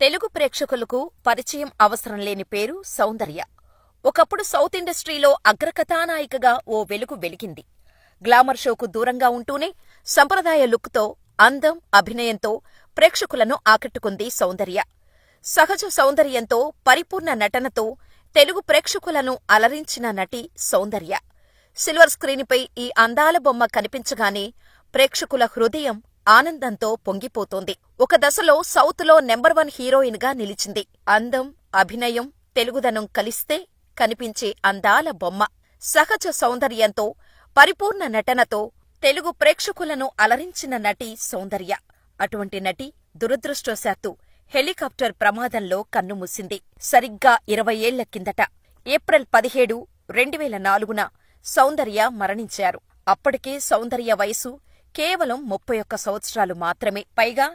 తెలుగు ప్రేక్షకులకు పరిచయం అవసరం లేని పేరు సౌందర్య. ఒకప్పుడు సౌత్ ఇండస్ట్రీలో అగ్రకథానాయికగా ఓ వెలుగు వెలిగింది. గ్లామర్ షోకు దూరంగా ఉంటూనే సంప్రదాయ లుక్తో, అందం, అభినయంతో ప్రేక్షకులను ఆకట్టుకుంది సౌందర్య. సహజ సౌందర్యంతో, పరిపూర్ణ నటనతో తెలుగు ప్రేక్షకులను అలరించిన నటి సౌందర్య. సిల్వర్ స్క్రీనుపై ఈ అందాల బొమ్మ కనిపించగానే ప్రేక్షకుల హృదయం ఆనందంతో పొంగిపోతోంది. ఒక దశలో సౌత్లో నెంబర్ 1 హీరోయిన్ గా నిలిచింది. అందం, అభినయం, తెలుగుదనం కలిస్తే కనిపించే అందాల బొమ్మ. సహజ సౌందర్యంతో, పరిపూర్ణ నటనతో తెలుగు ప్రేక్షకులను అలరించిన నటి సౌందర్య. అటువంటి నటి దురదృష్టవశాత్తు హెలికాప్టర్ ప్రమాదంలో కన్నుమూసింది. సరిగ్గా 20 ఏళ్ల కిందట ఏప్రిల్ 17, 2004న సౌందర్య మరణించారు. అప్పటికే సౌందర్య వయసు కేవలం 31 సంవత్సరాలు మాత్రమే. పైగా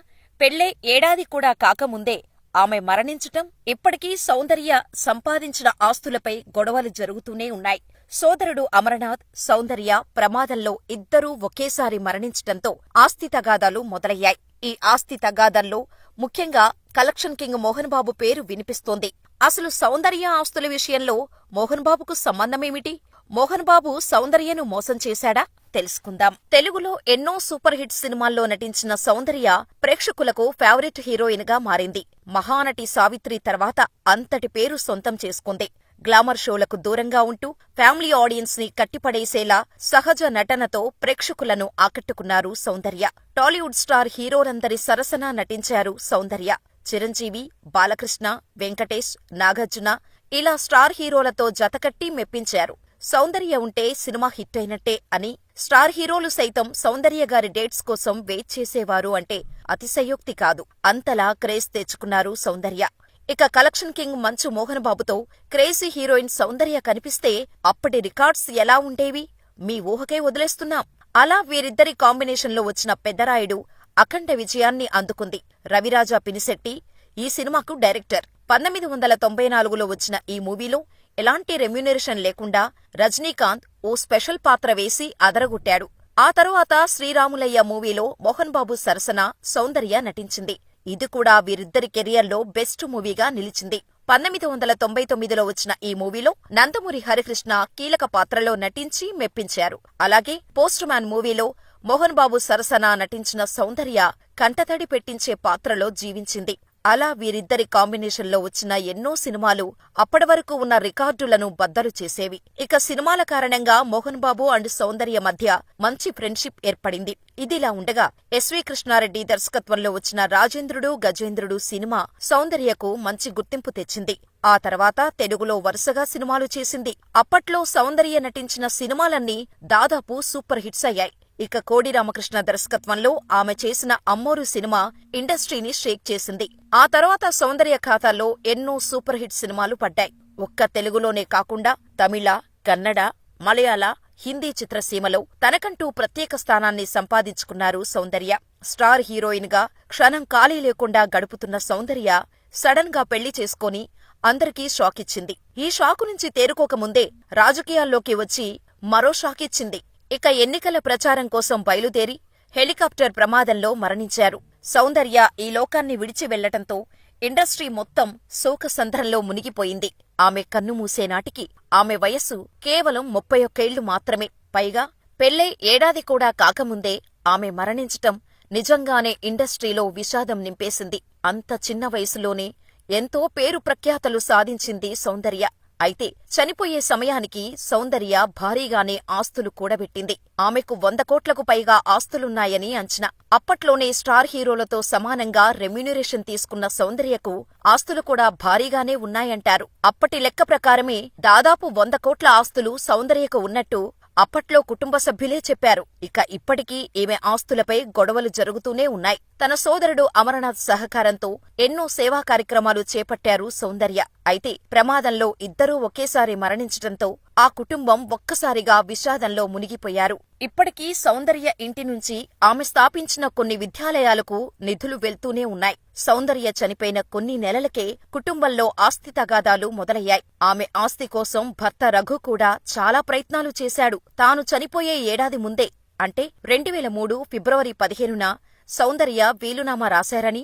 పెళ్ళై ఏడాది కూడా కాకముందే ఆమె మరణించటం. ఇప్పటికీ సౌందర్య సంపాదించిన ఆస్తులపై గొడవలు జరుగుతూనే ఉన్నాయి. సోదరుడు అమరనాథ్, సౌందర్య ప్రమాదంలో ఇద్దరూ ఒకేసారి మరణించటంతో ఆస్తి తగాదాలు మొదలయ్యాయి. ఈ ఆస్తి తగాదాల్లో ముఖ్యంగా కలెక్షన్ కింగ్ మోహన్ బాబు పేరు వినిపిస్తోంది. అసలు సౌందర్య ఆస్తుల విషయంలో మోహన్ బాబుకు సంబంధమేమిటి? మోహన్ బాబు సౌందర్యను మోసం చేశాడా? తెలుసుకుందాం. తెలుగులో ఎన్నో సూపర్ హిట్ సినిమాల్లో నటించిన సౌందర్య ప్రేక్షకులకు ఫేవరెట్ హీరోయిన్ గా మారింది. మహానటి సావిత్రి తర్వాత అంతటి పేరు సొంతం చేసుకుంది. గ్లామర్ షోలకు దూరంగా ఉంటూ ఫ్యామిలీ ఆడియన్స్ ని కట్టిపడేసేలా సహజ నటనతో ప్రేక్షకులను ఆకట్టుకున్నారు సౌందర్య. టాలీవుడ్ స్టార్ హీరోలందరి సరసన నటించారు సౌందర్య. చిరంజీవి, బాలకృష్ణ, వెంకటేష్, నాగార్జున ఇలా స్టార్ హీరోలతో జతకట్టి మెప్పించారు. సౌందర్య ఉంటే సినిమా హిట్ అయినట్టే అని స్టార్ హీరోలు సైతం సౌందర్య గారి డేట్స్ కోసం వెయిట్ చేసేవారు అంటే అతిశయోక్తి కాదు. అంతలా క్రేజ్ తెచ్చుకున్నారు సౌందర్య. ఇక కలెక్షన్ కింగ్ మంచు మోహన్ బాబుతో క్రేజీ హీరోయిన్ సౌందర్య కనిపిస్తే అప్పటి రికార్డ్స్ ఎలా ఉండేవి? మీ ఊహకే వదిలేస్తున్నాం. అలా వీరిద్దరి కాంబినేషన్లో వచ్చిన పెద్దరాయుడు అఖండ విజయాన్ని అందుకుంది. రవిరాజా పినిశెట్టి ఈ సినిమాకు డైరెక్టర్. 1994లో వచ్చిన ఈ మూవీలో ఎలాంటి రెమ్యునరేషన్ లేకుండా రజనీకాంత్ ఓ స్పెషల్ పాత్ర వేసి అదరగొట్టాడు. ఆ తరువాత శ్రీరాములయ్య మూవీలో మోహన్ బాబు సరసన సౌందర్య నటించింది. ఇది కూడా వీరిద్దరి కెరియర్లో బెస్ట్ మూవీగా నిలిచింది. 1999లో వచ్చిన ఈ మూవీలో నందమూరి హరికృష్ణ కీలక పాత్రలో నటించి మెప్పించారు. అలాగే పోస్ట్ మ్యాన్ మూవీలో మోహన్ బాబు సరసన నటించిన సౌందర్య కంటతడి పెట్టించే పాత్రలో జీవించింది. అలా వీరిద్దరి కాంబినేషన్లో వచ్చిన ఎన్నో సినిమాలు అప్పటి వరకు ఉన్న రికార్డులను బద్దలు చేసేవి. ఇక సినిమాల కారణంగా మోహన్ బాబు అండ్ సౌందర్య మధ్య మంచి ఫ్రెండ్షిప్ ఏర్పడింది. ఇదిలా ఉండగా ఎస్వి కృష్ణారెడ్డి దర్శకత్వంలో వచ్చిన రాజేంద్రుడు గజేంద్రుడు సినిమా సౌందర్యకు మంచి గుర్తింపు తెచ్చింది. ఆ తర్వాత తెలుగులో వరుసగా సినిమాలు చేసింది. అప్పట్లో సౌందర్య నటించిన సినిమాలన్నీ దాదాపు సూపర్ హిట్స్ అయ్యాయి. ఇక కోడి రామకృష్ణ దర్శకత్వంలో ఆమె చేసిన అమ్మోరు సినిమా ఇండస్ట్రీని షేక్ చేసింది. ఆ తర్వాత సౌందర్య ఖాతాలో ఎన్నో సూపర్ హిట్ సినిమాలు పడ్డాయి. ఒక్క తెలుగులోనే కాకుండా తమిళ, కన్నడ, మలయాళ, హిందీ చిత్రసీమలో తనకంటూ ప్రత్యేక స్థానాన్ని సంపాదించుకున్నారు సౌందర్య. స్టార్ హీరోయిన్ గా క్షణం ఖాళీ లేకుండా గడుపుతున్న సౌందర్య సడన్ గా పెళ్లి చేసుకొని అందరికీ షాకిచ్చింది. ఈ షాకు నుంచి తేరుకోకముందే రాజకీయాల్లోకి వచ్చి మరో షాకిచ్చింది. ఇక ఎన్నికల ప్రచారం కోసం బయలుదేరి హెలికాప్టర్ ప్రమాదంలో మరణించారు. సౌందర్య ఈ లోకాన్ని విడిచి వెళ్లటంతో ఇండస్ట్రీ మొత్తం శోకసంద్రంలో మునిగిపోయింది. ఆమె కన్నుమూసే నాటికి ఆమె వయస్సు కేవలం 31 ఏళ్లు మాత్రమే. పైగా పెళ్ళై ఏడాది కూడా కాకముందే ఆమె మరణించటం నిజంగానే ఇండస్ట్రీలో విషాదం నింపేసింది. అంత చిన్న వయసులోనే ఎంతో పేరు ప్రఖ్యాతలు సాధించింది సౌందర్య. అయితే చనిపోయే సమయానికి సౌందర్య భారీగానే ఆస్తులు కూడబెట్టింది. ఆమెకు 100 కోట్లకు పైగా ఆస్తులున్నాయని అంచనా. అప్పట్లోనే స్టార్ హీరోలతో సమానంగా రెమ్యునరేషన్ తీసుకున్న సౌందర్యకు ఆస్తులు కూడా భారీగానే ఉన్నాయంటారు. అప్పటి లెక్క ప్రకారమే దాదాపు 100 కోట్ల ఆస్తులు సౌందర్యకు ఉన్నట్టు అప్పట్లో కుటుంబ సభ్యులే చెప్పారు. ఇక ఇప్పటికీ ఈమె ఆస్తులపై గొడవలు జరుగుతూనే ఉన్నాయి. తన సోదరుడు అమరనాథ్ సహకారంతో ఎన్నో సేవా కార్యక్రమాలు చేపట్టారు సౌందర్య. అయితే ప్రమాదంలో ఇద్దరూ ఒకేసారి మరణించటంతో ఆ కుటుంబం ఒక్కసారిగా విషాదంలో మునిగిపోయారు. ఇప్పటికీ సౌందర్య ఇంటి నుంచి ఆమె స్థాపించిన కొన్ని విద్యాలయాలకు నిధులు వెళ్తూనే ఉన్నాయి. సౌందర్య చనిపోయిన కొన్ని నెలలకే కుటుంబంలో ఆస్తి తగాదాలు మొదలయ్యాయి. ఆమె ఆస్తి కోసం భర్త రఘు కూడా చాలా ప్రయత్నాలు చేశాడు. తాను చనిపోయే ఏడాది ముందే అంటే 2003 ఫిబ్రవరి 15న సౌందర్య వీలునామా రాశారని,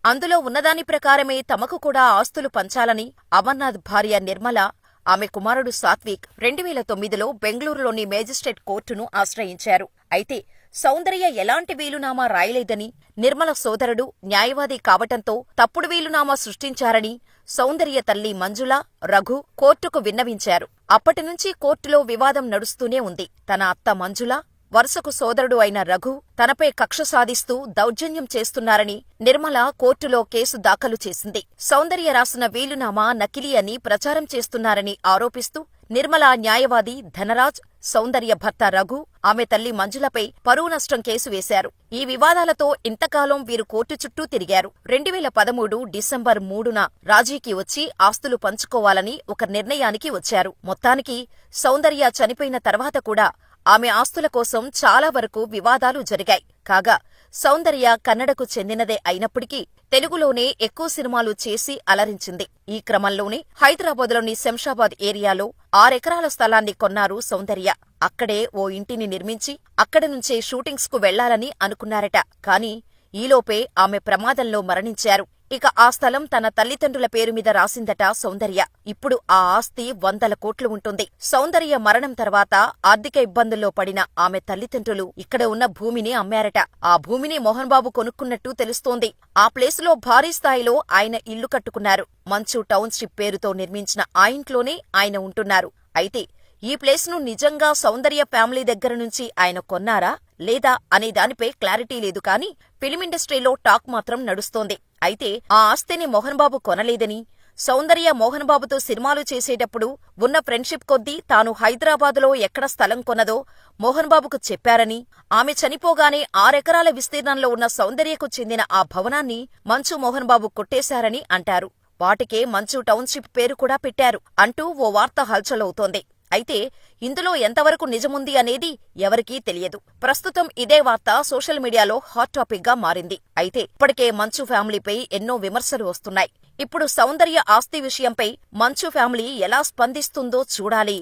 అందులో ఉన్నదాని ప్రకారమే తమకు కూడా ఆస్తులు పంచాలని అమర్నాథ్ భార్య నిర్మల, ఆమె కుమారుడు సాత్విక్ 2009లో బెంగళూరులోని మేజిస్ట్రేట్ కోర్టును ఆశ్రయించారు. అయితే సౌందర్య ఎలాంటి వీలునామా రాయలేదని, నిర్మల సోదరుడు న్యాయవాది కావటంతో తప్పుడు వీలునామా సృష్టించారని సౌందర్య తల్లి మంజుల, రఘు కోర్టుకు విన్నవించారు. అప్పటినుంచి కోర్టులో వివాదం నడుస్తూనే ఉంది. తన అత్త మంజుల, వరుసకు సోదరుడు అయిన రఘు తనపై కక్ష సాధిస్తూ దౌర్జన్యం చేస్తున్నారని నిర్మల కోర్టులో కేసు దాఖలు చేసింది. సౌందర్య రాసిన వీలునామా నకిలీ అని ప్రచారం చేస్తున్నారని ఆరోపిస్తూ నిర్మల న్యాయవాది ధనరాజ్, సౌందర్య భర్త రఘు, ఆమె తల్లి మంజులపై పరువు నష్టం కేసు వేశారు. ఈ వివాదాలతో ఇంతకాలం వీరు కోర్టు చుట్టూ తిరిగారు. 2013 డిసెంబర్ 3న రాజీకి వచ్చి ఆస్తులు పంచుకోవాలని ఒక నిర్ణయానికి వచ్చారు. మొత్తానికి సౌందర్య చనిపోయిన తర్వాత కూడా ఆమె ఆస్తుల కోసం చాలా వరకు వివాదాలు జరిగాయి. కాగా సౌందర్య కన్నడకు చెందినదే అయినప్పటికీ తెలుగులోనే ఎక్కువ సినిమాలు చేసి అలరించింది. ఈ క్రమంలోనే హైదరాబాద్లోని శంషాబాద్ ఏరియాలో 6 ఎకరాల స్థలాన్ని కొన్నారు సౌందర్య. అక్కడే ఓ ఇంటిని నిర్మించి అక్కడి నుంచే షూటింగ్స్కు వెళ్లాలని అనుకున్నారట. కానీ ఈలోపే ఆమె ప్రమాదంలో మరణించారు. ఇక ఆ స్థలం తన తల్లిదండ్రుల పేరు మీద రాసిందట సౌందర్య. ఇప్పుడు ఆ ఆస్తి 100 కోట్లు ఉంటుంది. సౌందర్య మరణం తర్వాత ఆర్థిక ఇబ్బందుల్లో పడిన ఆమె తల్లిదండ్రులు ఇక్కడ ఉన్న భూమిని అమ్మారట. ఆ భూమిని మోహన్ బాబు కొనుక్కున్నట్టు తెలుస్తోంది. ఆ ప్లేసులో భారీ స్థాయిలో ఆయన ఇల్లు కట్టుకున్నారు. మంచు టౌన్షిప్ పేరుతో నిర్మించిన ఆ ఇంట్లోనే ఆయన ఉంటున్నారు. అయితే ఈ ప్లేస్ను నిజంగా సౌందర్య ఫ్యామిలీ దగ్గర నుంచి ఆయన కొన్నారా లేదా అనే దానిపై క్లారిటీ లేదు. కానీ ఫిలిం ఇండస్ట్రీలో టాక్ మాత్రం నడుస్తోంది. అయితే ఆ ఆస్తిని మోహన్ బాబు కొనలేదని, సౌందర్య మోహన్ బాబుతో సినిమాలు చేసేటప్పుడు ఉన్న ఫ్రెండ్షిప్ కొద్దీ తాను హైదరాబాదులో ఎక్కడ స్థలం కొన్నదో మోహన్ బాబుకు చెప్పారని, ఆమె చనిపోగానే 6 ఎకరాల విస్తీర్ణంలో ఉన్న సౌందర్యకు చెందిన ఆ భవనాన్ని మంచు మోహన్ బాబు కొట్టేశారని అంటారు. వాటికే మంచు టౌన్షిప్ పేరు కూడా పెట్టారు అంటూ ఓ వార్త హల్చలవుతోంది. అయితే ఇందులో ఎంతవరకు నిజముంది అనేది ఎవరికీ తెలియదు. ప్రస్తుతం ఇదే వార్త సోషల్ మీడియాలో హాట్ టాపిక్ గా మారింది. అయితే ఇప్పటికే మంచు ఫ్యామిలీపై ఎన్నో విమర్శలు వస్తున్నాయి. ఇప్పుడు సౌందర్య ఆస్తి విషయంపై మంచు ఫ్యామిలీ ఎలా స్పందిస్తుందో చూడాలి.